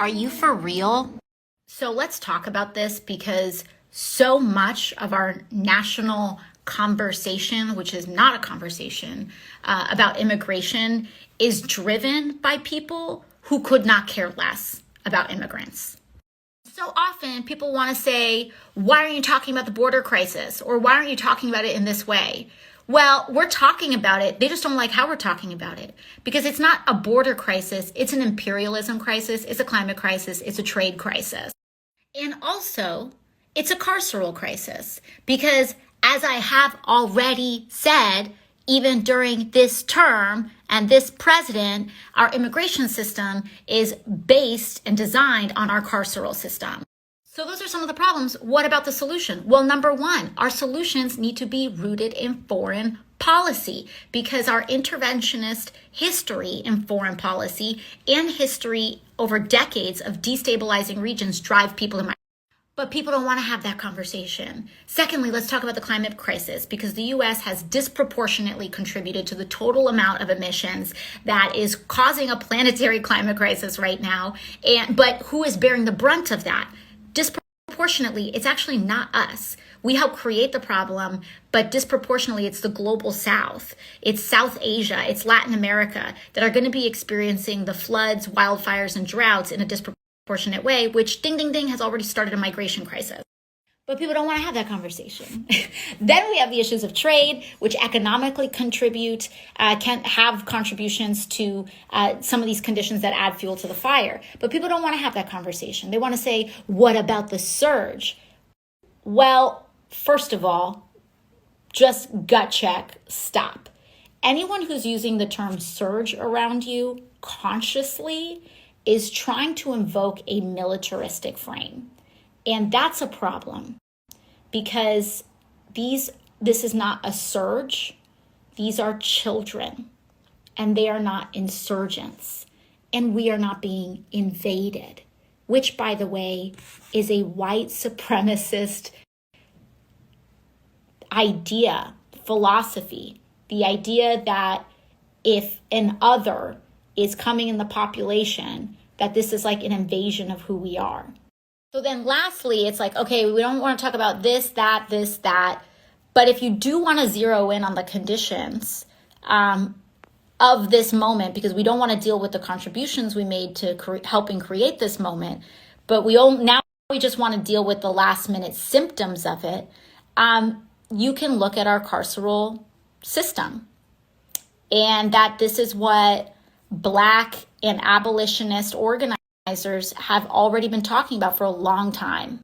Are you for real? So let's talk about this because so much of our national conversation, which is not a conversation about immigration, is driven by people who could not care less about immigrants. So often people want to say, why aren't you talking about the border crisis? Or why aren't you talking about it in this way? Well, we're talking about it. They just don't like how we're talking about it because it's not a border crisis. It's an imperialism crisis. It's a climate crisis. It's a trade crisis. And also, it's a carceral crisis because, as I have already said, even during this term and this president, our immigration system is based and designed on our carceral system. So those are some of the problems. What about the solution? Well, number one, our solutions need to be rooted in foreign policy because our interventionist history in foreign policy and history over decades of destabilizing regions drive people to migration. But people don't want to have that conversation. Secondly, let's talk about the climate crisis because the U.S. has disproportionately contributed to the total amount of emissions that is causing a planetary climate crisis right now. But who is bearing the brunt of that? Disproportionately, it's actually not us. We help create the problem, but disproportionately, it's the global South. It's South Asia, it's Latin America that are going to be experiencing the floods, wildfires, and droughts in a disproportionate way, which ding, ding, ding has already started a migration crisis. But people don't want to have that conversation. Then we have the issues of trade, which economically contribute, can have contributions to some of these conditions that add fuel to the fire. But people don't want to have that conversation. They want to say, what about the surge? Well, first of all, just gut check, stop. Anyone who's using the term surge around you consciously is trying to invoke a militaristic frame. And that's a problem because this is not a surge. These are children and they are not insurgents and we are not being invaded, which, by the way, is a white supremacist idea, philosophy, the idea that if an other is coming in the population, that this is like an invasion of who we are. So then lastly, it's like, okay, we don't want to talk about this, that. But if you do want to zero in on the conditions of this moment, because we don't want to deal with the contributions we made to helping create this moment, but we just want to deal with the last minute symptoms of it, you can look at our carceral system. And that this is what Black and abolitionist organizers have already been talking about for a long time.